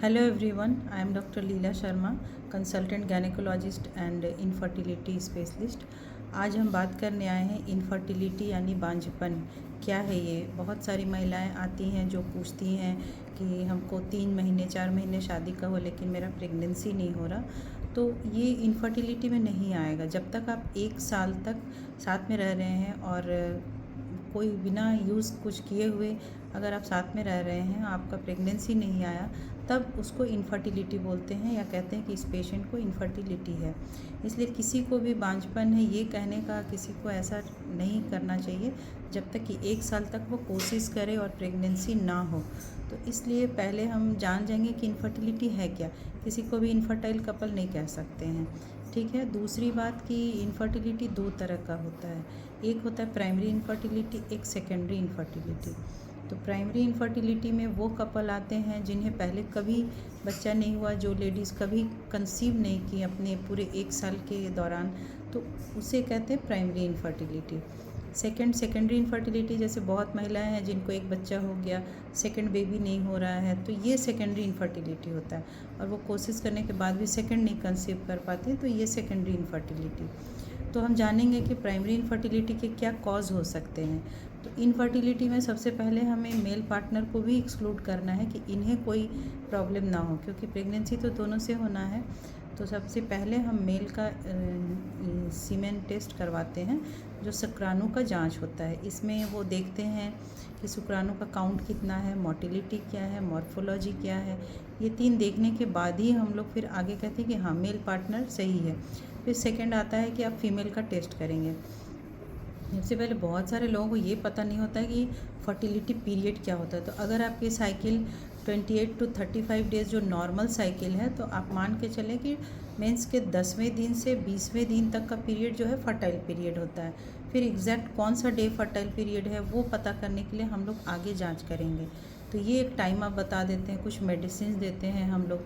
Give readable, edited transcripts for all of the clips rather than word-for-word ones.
Hello everyone, I am Dr. Leela Sharma, consultant gynaecologist and infertility specialist. आज हम बात करने आए हैं इनफर्टिलिटी यानी बांझपन क्या है। ये बहुत सारी महिलाएं आती हैं जो पूछती हैं कि हमको 3 महीने 4 महीने शादी का हो लेकिन मेरा प्रेगनेंसी नहीं हो रहा। तो ये इनफर्टिलिटी में नहीं आएगा जब तक आप 1 साल तक साथ में रह रहे हैं और कोई बिना यूज़ कुछ किए हुए अगर आप साथ में रह रहे हैं, आपका प्रेगनेंसी नहीं आया, तब उसको इनफर्टिलिटी बोलते हैं या कहते हैं कि इस पेशेंट को इनफर्टिलिटी है। इसलिए किसी को भी बांझपन है ये कहने का किसी को ऐसा नहीं करना चाहिए जब तक कि 1 साल तक वो कोशिश करे और प्रेगनेंसी ना हो। तो इसलिए पहले हम जान जाएंगे कि इनफर्टिलिटी है क्या। किसी को भी इनफर्टाइल कपल नहीं कह सकते हैं, ठीक है। दूसरी बात कि इनफर्टिलिटी 2 तरह का होता है, एक होता है प्राइमरी इनफर्टिलिटी, एक सेकेंडरी इनफर्टिलिटी। तो प्राइमरी इनफर्टिलिटी में वो कपल आते हैं जिन्हें पहले कभी बच्चा नहीं हुआ, जो लेडीज़ कभी कंसीव नहीं की अपने पूरे 1 साल के दौरान, तो उसे कहते हैं प्राइमरी इनफर्टिलिटी। सेकेंडरी इनफर्टिलिटी, जैसे बहुत महिलाएं हैं जिनको एक बच्चा हो गया, सेकंड बेबी नहीं हो रहा है, तो ये सेकेंडरी इनफर्टिलिटी होता है और वो कोशिश करने के बाद भी सेकंड नहीं कंसीव कर पाते, तो ये सेकेंडरी इनफर्टिलिटी। तो हम जानेंगे कि प्राइमरी इनफर्टिलिटी के क्या कॉज हो सकते हैं। तो इनफर्टिलिटी में सबसे पहले हमें मेल पार्टनर को भी एक्सक्लूड करना है कि इन्हें कोई प्रॉब्लम ना हो, क्योंकि प्रेगनेंसी तो दोनों से होना है। तो सबसे पहले हम मेल का सीमेन टेस्ट करवाते हैं, जो शुक्राणु का जांच होता है। इसमें वो देखते हैं कि शुक्राणु का काउंट कितना है, मोटिलिटी क्या है, मॉर्फोलॉजी क्या है। ये 3 देखने के बाद ही हम लोग फिर आगे कहते हैं कि हाँ मेल पार्टनर सही है। फिर सेकंड आता है कि आप फीमेल का टेस्ट करेंगे। सबसे पहले बहुत सारे लोगों को ये पता नहीं होता है कि फर्टिलिटी पीरियड क्या होता है। तो अगर आपकी साइकिल 28 to 35 डेज़ जो नॉर्मल साइकिल है, तो आप मान के चलें कि मेंस के 10वें दिन से 20वें दिन तक का पीरियड जो है फर्टाइल पीरियड होता है। फिर एग्जैक्ट कौन सा डे फर्टाइल पीरियड है वो पता करने के लिए हम लोग आगे जांच करेंगे। तो ये एक टाइम आप बता देते हैं, कुछ मेडिसिन देते हैं हम लोग।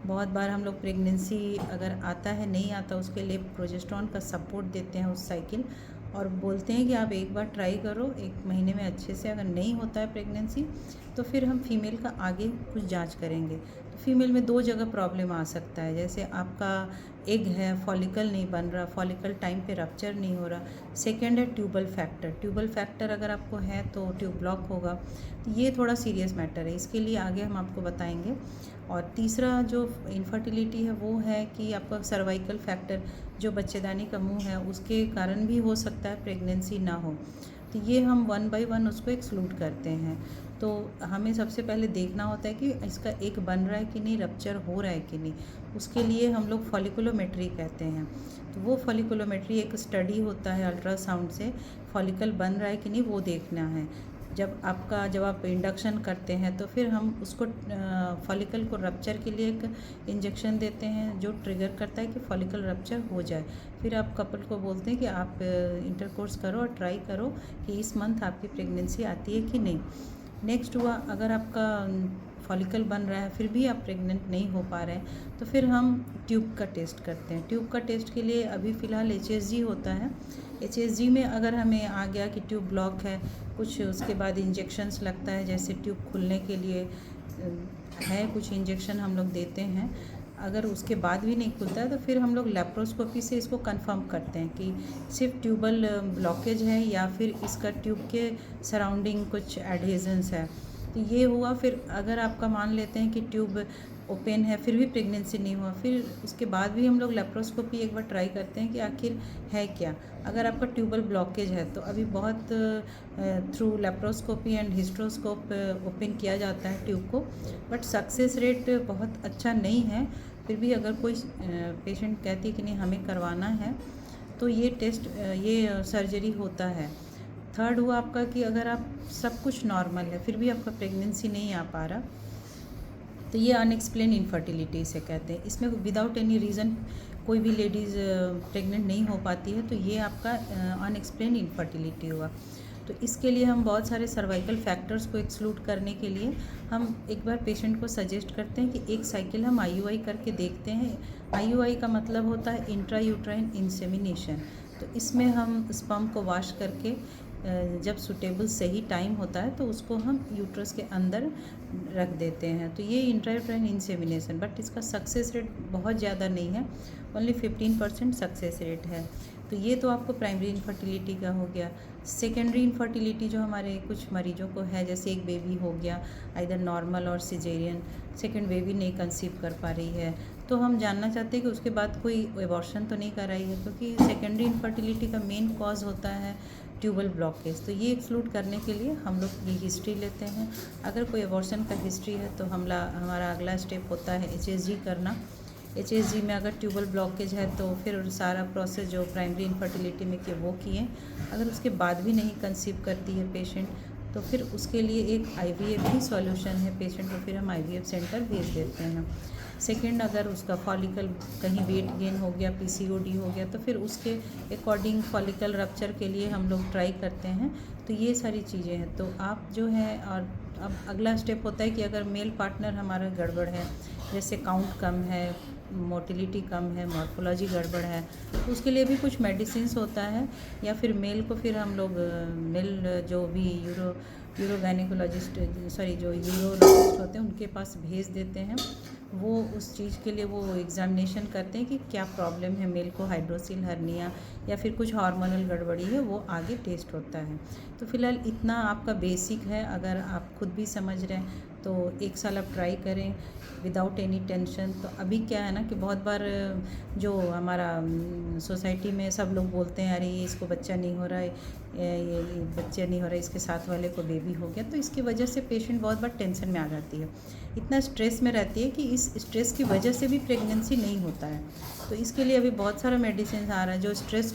बहुत बार हम लोग प्रेगनेंसी अगर आता है नहीं आता उसके लिए प्रोजेस्टेरॉन का सपोर्ट देते हैं उस साइकिल, और बोलते हैं कि आप एक बार ट्राई करो 1 महीने में अच्छे से। अगर नहीं होता है प्रेगनेंसी तो फिर हम फीमेल का आगे कुछ जांच करेंगे। तो फीमेल में 2 जगह प्रॉब्लम आ सकता है, जैसे आपका एग है, फॉलिकल नहीं बन रहा, फॉलिकल टाइम पे रप्चर नहीं हो रहा। सेकंड है ट्यूबल फैक्टर, ट्यूबल फैक्टर अगर आपको है तो ट्यूब ब्लॉक होगा। तो ये थोड़ा सीरियस मैटर है, इसके लिए आगे हम आपको बताएंगे। और तीसरा जो इनफर्टिलिटी है वो है कि आपका सर्वाइकल फैक्टर, जो बच्चेदानी का मुंह है, उसके कारण भी हो सकता है प्रेगनेंसी ना हो। तो ये हम 1 बाय 1 उसको एक्सक्लूड करते हैं। तो हमें सबसे पहले देखना होता है कि इसका एग बन रहा है कि नहीं, रप्चर हो रहा है कि नहीं। उसके लिए हम लोग फॉलिकुलोमेट्री कहते हैं। तो वो फॉलिकुलोमेट्री एक स्टडी होता है, अल्ट्रासाउंड से फॉलिकल बन रहा है कि नहीं वो देखना है। जब आप इंडक्शन करते हैं तो फिर हम उसको फॉलिकल को रप्चर के लिए एक इंजेक्शन देते हैं जो ट्रिगर करता है कि फॉलिकल रप्चर हो जाए। फिर आप कपल को बोलते हैं कि आप इंटरकोर्स करो और ट्राई करो कि इस मंथ आपकी प्रेगनेंसी आती है कि नहीं। नेक्स्ट हुआ, अगर आपका फॉलिकल बन रहा है फिर भी आप प्रेग्नेंट नहीं हो पा रहे हैं, तो फिर हम ट्यूब का टेस्ट करते हैं। ट्यूब का टेस्ट के लिए अभी फ़िलहाल HSG होता है। HSG में अगर हमें आ गया कि ट्यूब ब्लॉक है, कुछ उसके बाद इंजेक्शन्स लगता है, जैसे ट्यूब खुलने के लिए है कुछ इंजेक्शन हम लोग देते हैं। अगर उसके बाद भी नहीं खुलता है तो फिर हम लोग लेप्रोस्कोपी से इसको कंफर्म करते हैं कि सिर्फ ट्यूबल ब्लॉकेज है या फिर इसका ट्यूब के सराउंडिंग कुछ एडहेजन्स है। तो ये हुआ। फिर अगर आपका मान लेते हैं कि ट्यूब ओपन है फिर भी प्रेगनेंसी नहीं हुआ, फिर उसके बाद भी हम लोग लेप्रोस्कोपी एक बार ट्राई करते हैं कि आखिर है क्या। अगर आपका ट्यूबल ब्लॉकेज है तो अभी बहुत थ्रू लेप्रोस्कोपी एंड हिस्ट्रोस्कोप ओपन किया जाता है ट्यूब को, बट सक्सेस रेट बहुत अच्छा नहीं है। फिर भी अगर कोई पेशेंट कहती है कि नहीं हमें करवाना है तो ये टेस्ट ये सर्जरी होता है। थर्ड हुआ आपका कि अगर आप सब कुछ नॉर्मल है फिर भी आपका प्रेगनेंसी नहीं आ पा रहा, तो ये अनएक्सप्लेन इनफर्टिलिटी से कहते हैं। इसमें विदाउट एनी रीज़न कोई भी लेडीज़ प्रेग्नेंट नहीं हो पाती है, तो ये आपका अनएक्सप्लेन इनफर्टिलिटी हुआ। तो इसके लिए हम बहुत सारे सर्वाइकल फैक्टर्स को एक्सक्लूड करने के लिए हम एक बार पेशेंट को सजेस्ट करते हैं कि एक साइकिल हम IUI करके देखते हैं। IUI का मतलब होता है इंट्रा यूट्राइन इंसेमिनेशन। तो इसमें हम स्पर्म को वॉश करके जब सूटेबल सही टाइम होता है तो उसको हम यूट्रस के अंदर रख देते हैं। तो ये इंट्रायूटेराइन इंसेमिनेशन, बट इसका सक्सेस रेट बहुत ज़्यादा नहीं है, ओनली 15% सक्सेस रेट है। तो ये तो आपको प्राइमरी इनफर्टिलिटी का हो गया। सेकेंडरी इनफर्टिलिटी जो हमारे कुछ मरीजों को है, जैसे एक बेबी हो गया आइदर नॉर्मल और सिजेरियन, सेकेंड बेबी नहीं कंसीव कर पा रही है, तो हम जानना चाहते हैं कि उसके बाद कोई एबॉर्शन तो नहीं कराई है, क्योंकि सेकेंडरी इनफर्टिलिटी का मेन कॉज होता है ट्यूबल ब्लॉकेज। तो ये एक्सक्लूड करने के लिए हम लोग की हिस्ट्री लेते हैं। अगर कोई एबॉर्शन का हिस्ट्री है तो हमारा अगला स्टेप होता है HSG करना। HSG में अगर ट्यूबल ब्लॉकेज है तो फिर सारा प्रोसेस जो प्राइमरी इनफर्टिलिटी में किए वो किए। अगर उसके बाद भी नहीं कंसीव करती है पेशेंट, तो फिर उसके लिए एक IVF भी सॉल्यूशन है। पेशेंट को फिर हम IVF सेंटर भेज देते हैं। सेकंड, अगर उसका फॉलिकल कहीं वेट गेन हो गया, PCOD हो गया, तो फिर उसके अकॉर्डिंग फॉलिकल रप्चर के लिए हम लोग ट्राई करते हैं। तो ये सारी चीज़ें हैं। तो आप जो है, और अब अगला स्टेप होता है कि अगर मेल पार्टनर हमारा गड़बड़ है, जैसे काउंट कम है, मोटिलिटी कम है, मॉर्फोलॉजी गड़बड़ है, तो उसके लिए भी कुछ मेडिसिन्स होता है। या फिर मेल को फिर हम लोग मेल जो भी यूरोगाइनेकोलॉजिस्ट जो यूरोलॉजिस्ट होते हैं उनके पास भेज देते हैं। वो उस चीज़ के लिए वो एग्जामिनेशन करते हैं कि क्या प्रॉब्लम है, मेल को हाइड्रोसिल हर्निया या फिर कुछ हार्मोनल गड़बड़ी है, वो आगे टेस्ट होता है। तो फिलहाल इतना आपका बेसिक है। अगर आप खुद भी समझ रहे हैं तो 1 साल आप ट्राई करें विदाउट एनी टेंशन। तो अभी क्या है ना कि बहुत बार जो हमारा सोसाइटी में सब लोग बोलते हैं, अरे ये इसको बच्चा नहीं हो रहा है, ये बच्चा नहीं हो रहा है, इसके साथ वाले को बेबी हो गया। तो इसकी वजह से पेशेंट बहुत बार टेंशन में आ जाती है, इतना स्ट्रेस में रहती है कि इस स्ट्रेस की वजह से भी प्रेगनेंसी नहीं होता है। तो इसके लिए अभी बहुत सारा मेडिसिन आ रहा है जो स्ट्रेस